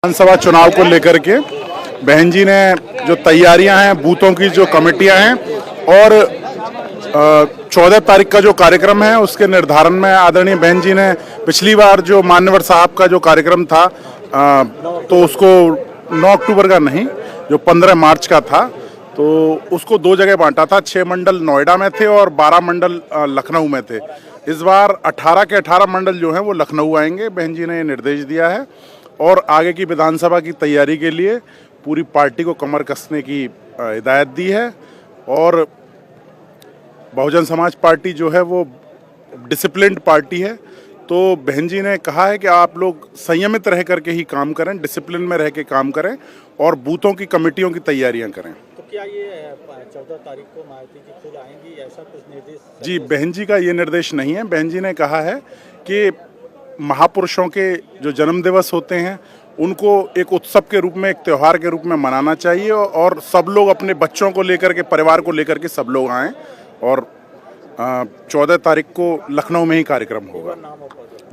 विधानसभा चुनाव को लेकर के बहन जी ने जो तैयारियां हैं, बूथों की जो कमेटियां हैं और 14 तारीख का जो कार्यक्रम है उसके निर्धारण में आदरणीय बहन जी ने पिछली बार जो मान्यवर साहब का जो कार्यक्रम था तो उसको 9 अक्टूबर का नहीं, जो 15 मार्च का था, तो उसको 2 जगह बांटा था। 6 मंडल नोएडा में थे और 12 मंडल लखनऊ में थे। इस बार 18 के 18 मंडल जो हैं वो लखनऊ आएंगे। बहन जी ने ये निर्देश दिया है और आगे की विधानसभा की तैयारी के लिए पूरी पार्टी को कमर कसने की हिदायत दी है। और बहुजन समाज पार्टी जो है वो डिसिप्लिन्ड पार्टी है, तो बहन जी ने कहा है कि आप लोग संयमित रह करके ही काम करें, डिसिप्लिन में रह के काम करें और बूथों की कमेटियों की तैयारियां करें। तो क्या ये 14 तारीख को मायावती जी खुद आएंगी, ऐसा कुछ निर्देश? जी, बहन जी का ये निर्देश नहीं है। बहन जी ने कहा है कि महापुरुषों के जो जन्म दिवस होते हैं उनको एक उत्सव के रूप में, एक त्यौहार के रूप में मनाना चाहिए और सब लोग अपने बच्चों को लेकर के, परिवार को लेकर के सब लोग आएँ। और 14 तारीख को लखनऊ में ही कार्यक्रम होगा।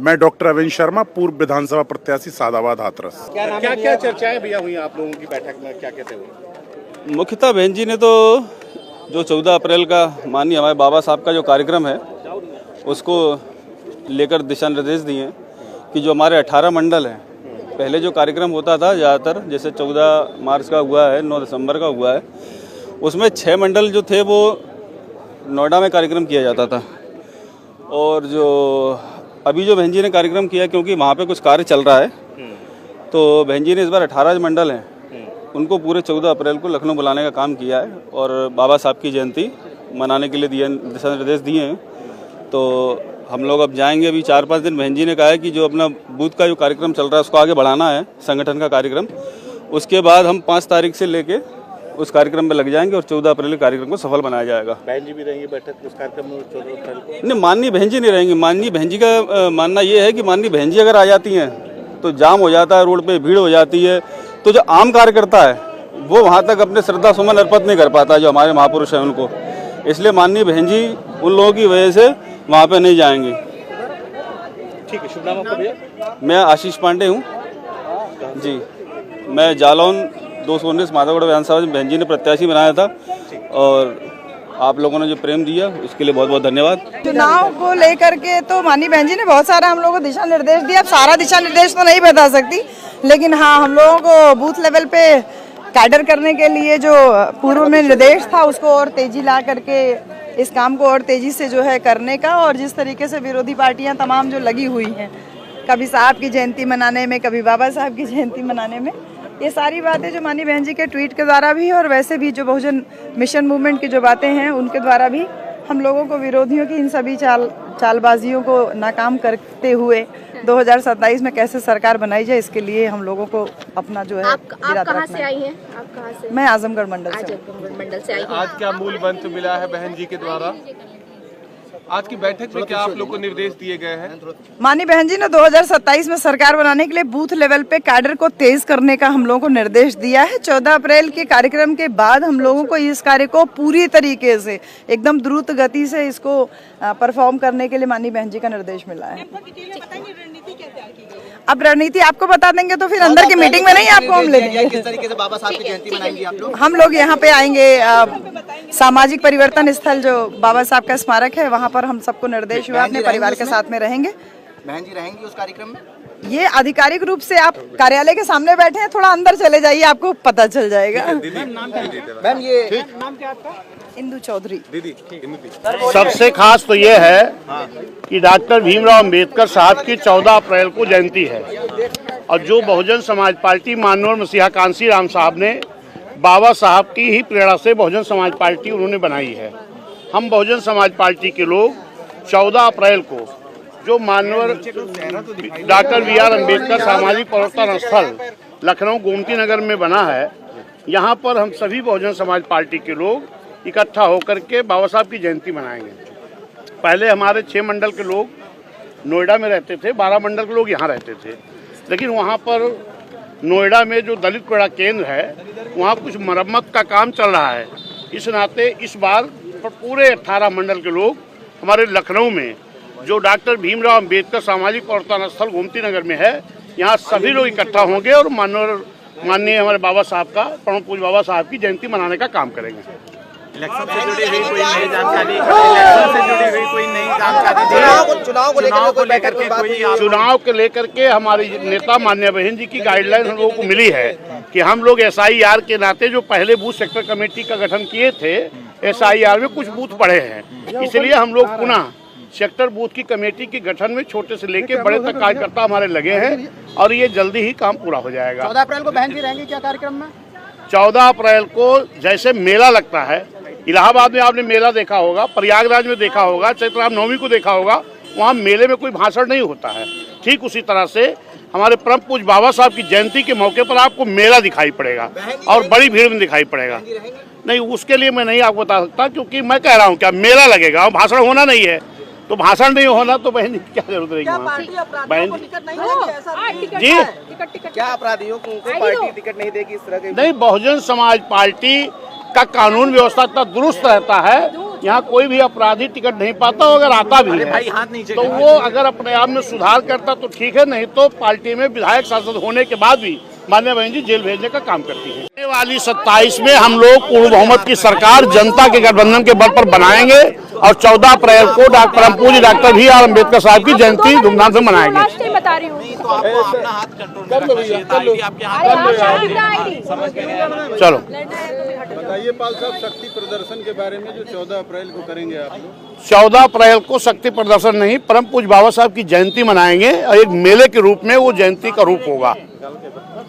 मैं डॉक्टर अविन शर्मा, पूर्व विधानसभा प्रत्याशी सादाबाद हाथरस। क्या चर्चाएं भैया हुई आप लोगों की बैठक में, क्या कहते हुए? मुख्यतः बहन जी ने तो जो 14 अप्रैल का माननीय हमारे बाबा साहब का जो कार्यक्रम है उसको लेकर दिशा निर्देश दिए कि जो हमारे 18 मंडल हैं, पहले जो कार्यक्रम होता था ज़्यादातर, जैसे 14 मार्च का हुआ है, 9 दिसंबर का हुआ है, उसमें 6 मंडल जो थे वो नोएडा में कार्यक्रम किया जाता था। और जो अभी जो बहन जी ने कार्यक्रम किया, क्योंकि वहाँ पे कुछ कार्य चल रहा है, तो बहन जी ने इस बार 18 मंडल हैं उनको पूरे 14 अप्रैल को लखनऊ बुलाने का काम किया है और बाबा साहब की जयंती मनाने के लिए दिशा निर्देश दिए हैं। तो हम लोग अब जाएंगे, अभी 4-5 दिन। बहन जी ने कहा है कि जो अपना बूथ का जो कार्यक्रम चल रहा है उसको आगे बढ़ाना है, संगठन का कार्यक्रम। उसके बाद हम 5 तारीख से लेके उस कार्यक्रम में लग जाएंगे और 14 अप्रैल के कार्यक्रम को सफल बनाया जाएगा। बहन जी भी रहेंगी बैठक उस कार्यक्रम में 14 अप्रैल को? नहीं, माननीय बहन जी नहीं रहेंगी। माननीय बहन जी का मानना ये है कि माननीय बहन जी अगर आ जाती हैं तो जाम हो जाता है, रोड पे भीड़ हो जाती है, तो जो आम कार्यकर्ता है वो वहाँ तक अपने श्रद्धा सुमन अर्पित नहीं कर पाता, जो हमारे महापुरुष हैं उनको। इसलिए माननीय बहन जी उन लोगों की वजह से वहाँ पे नहीं जाएंगे। ठीक है, शुभ नाम आपका भैया? मैं आशीष पांडे हूँ जी। मैं जालौन 219 माधवगढ़ विधानसभा में बहन जी ने प्रत्याशी बनाया था और आप लोगों ने जो प्रेम दिया उसके लिए बहुत बहुत धन्यवाद। चुनाव को लेकर के तो माननीय बहन जी ने बहुत सारा हम लोगों को दिशा निर्देश दिया। अब सारा दिशा निर्देश तो नहीं बता सकती, लेकिन हाँ, हम लोगों को बूथ लेवल पे कैडर करने के लिए जो पूर्व में निर्देश था उसको और तेजी ला करके इस काम को और तेजी से जो है करने का। और जिस तरीके से विरोधी पार्टियां तमाम जो लगी हुई हैं, कभी साहब की जयंती मनाने में, कभी बाबा साहब की जयंती मनाने में, ये सारी बातें जो माननीय बहन जी के ट्वीट के द्वारा भी और वैसे भी जो बहुजन मिशन मूवमेंट की जो बातें हैं उनके द्वारा भी हम लोगों को विरोधियों की इन सभी चालबाजियों को नाकाम करते हुए 2027 में कैसे सरकार बनाई जाए, इसके लिए हम लोगों को अपना जो है आप कहाँ से आई हैं? आप कहाँ से? मैं आजमगढ़ मंडल से। आजमगढ़ मंडल से आई हूँ। आज क्या मूल मंत्र मिला है बहन जी के द्वारा? आज की बैठक में क्या आप लोग को निर्देश दिए गए हैं? माननीय बहन जी ने 2027 में सरकार बनाने के लिए बूथ लेवल पे कैडर को तेज करने का हम लोगों को निर्देश दिया है। 14 अप्रैल के कार्यक्रम के बाद हम लोगों को इस कार्य को पूरी तरीके से एकदम द्रुत गति से इसको परफॉर्म करने के लिए माननीय बहन जी का निर्देश मिला है। अब रणनीति आपको बता देंगे तो फिर अंदर की मीटिंग में नहीं, आपको हम ले लेंगे। किस तरीके से बाबा साहब की जयंती मनाएंगे आप लोग? हम लोग यहाँ पे आएंगे, सामाजिक परिवर्तन स्थल जो बाबा साहब का स्मारक है वहाँ पर हम सबको निर्देश हुआ अपने परिवार के साथ में रहेंगे। बहन जी रहेंगी उस कार्यक्रम में? ये आधिकारिक रूप से आप कार्यालय के सामने बैठे हैं, थोड़ा अंदर चले जाइए, आपको पता चल जाएगा। मैम ये नाम क्या आपका? इंदु चौधरी। सबसे खास तो ये है कि डॉक्टर भीमराव अंबेडकर साहब की 14 अप्रैल को जयंती है और जो बहुजन समाज पार्टी माननीय मसीहा कांसी राम साहब ने बाबा साहब की ही प्रेरणा से बहुजन समाज पार्टी उन्होंने बनाई है। हम बहुजन समाज पार्टी के लोग 14 अप्रैल को जो माननीय डॉक्टर बी.आर. अम्बेडकर सामाजिक परिवर्तन स्थल लखनऊ गोमती नगर में बना है, यहाँ पर हम सभी बहुजन समाज पार्टी के लोग इकट्ठा होकर के बाबा साहब की जयंती मनाएंगे। पहले हमारे 6 मंडल के लोग नोएडा में रहते थे, 12 मंडल के लोग यहाँ रहते थे, लेकिन वहाँ पर नोएडा में जो दलित क्रीड़ा केंद्र है वहाँ कुछ मरम्मत का काम चल रहा है। इस नाते इस बार पूरे 18 मंडल के लोग हमारे लखनऊ में जो डॉक्टर भीमराव अंबेडकर सामाजिक परिवर्तन स्थल गोमती नगर में है, यहाँ सभी लोग इकट्ठा होंगे और माननीय हमारे बाबा साहब का, परम पूज्य बाबा साहब की जयंती मनाने का काम करेंगे। इलेक्शन से जुड़ी हुई कोई नई जानकारी, इलेक्शन से जुड़ी हुई कोई नई जानकारी, चुनाव को लेकर के कोई चुनाव को लेकर के हमारी नेता माननीय बहन जी की गाइडलाइन हम लोगों को मिली है कि हम लोग SIR के नाते जो पहले बूथ सेक्टर कमेटी का गठन किए थे, SIR में कुछ बूथ पड़े हैं, इसलिए हम लोग पुनः सेक्टर बूथ की कमेटी के गठन में छोटे से लेके बड़े तक कार्यकर्ता हमारे लगे हैं और ये जल्दी ही काम पूरा हो जाएगा। 14 अप्रैल को बहन जी रहेंगी क्या कार्यक्रम में? 14 अप्रैल को जैसे मेला लगता है, इलाहाबाद में आपने मेला देखा होगा, प्रयागराज में देखा होगा, चैत्र नवमी को देखा होगा, वहाँ मेले में कोई भाषण नहीं होता है। ठीक उसी तरह से हमारे परम पूज्य बाबा साहब की जयंती के मौके पर आपको मेला दिखाई पड़ेगा और बड़ी भीड़ में दिखाई पड़ेगा। नहीं, उसके लिए मैं नहीं आपको बता सकता, क्योंकि मैं कह रहा हूँ क्या मेला लगेगा, भाषण होना नहीं है, तो भाषण नहीं होना तो बहन जी क्या जरूरत रहेगी वहाँ? बहन जी क्या अपराधियों को पार्टी टिकट नहीं देगी, इस तरह के? नहीं, बहुजन समाज पार्टी का कानून व्यवस्था इतना दुरुस्त रहता है, यहाँ कोई भी अपराधी टिकट नहीं पाता, अगर आता भी है तो वो अगर अपने आप में सुधार करता तो ठीक है, नहीं तो पार्टी में विधायक सांसद होने के बाद भी माननीय बहन जी जेल भेजने का काम करती है। आने वाली 27 में हम लोग पूर्ण बहुमत की सरकार जनता के गठबंधन के बल पर बनाएंगे और 14 अप्रैल को परम पूज्य डॉक्टर BR अम्बेडकर साहब की जयंती धूमधाम से मनाएंगे। बता रही हूँ चलो बताइए पाल साहब, शक्ति प्रदर्शन के बारे में जो 14 अप्रैल को करेंगे आप लोग? 14 अप्रैल को शक्ति प्रदर्शन नहीं, परम पूज्य बाबा साहब की जयंती मनाएंगे और एक मेले के रूप में वो जयंती का रूप होगा।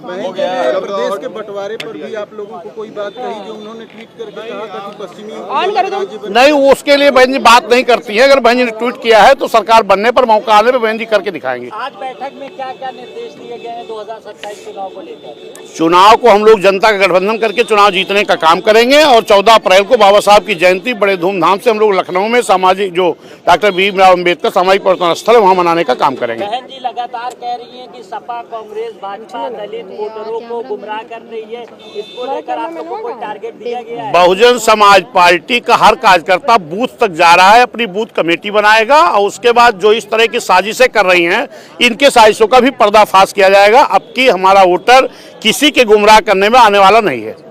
प्रदेश के बंटवारे पर भी आप लोगों को कोई बात कही, जो उन्होंने ट्वीट करके कहा था कि पश्चिमी नहीं, उसके लिए बहन जी बात नहीं करती है। अगर बहन जी ने ट्वीट किया है तो सरकार बनने पर, मौका आने पर बहन जी करके दिखाएंगे। आज बैठक में क्या क्या निर्देश दिए गए हैं 2027 चुनाव को लेकर? चुनाव को हम लोग जनता का गठबंधन करके चुनाव जीतने का काम करेंगे और 14 अप्रैल को बाबा साहब की जयंती बड़े धूमधाम से हम लोग लखनऊ में सामाजिक जो डॉक्टर BR अम्बेडकर सामाजिक परिवर्तन स्थल है वहाँ मनाने का काम करेंगे। बहन जी लगातार कह रही हैं कि सपा, कांग्रेस, भाजपा दलित वोटरों को गुमराह कर रही है, इसको लेकर आप लोगों को कोई टारगेट दिया गया है? बहुजन समाज पार्टी का हर कार्यकर्ता बूथ तक जा रहा है, अपनी बूथ कमेटी बनाएगा और उसके बाद जो इस तरह की साजिशें कर रही हैं, इनके साजिशों का भी पर्दाफाश किया जाएगा। अब की हमारा वोटर किसी के गुमराह करने में आने वाला नहीं है।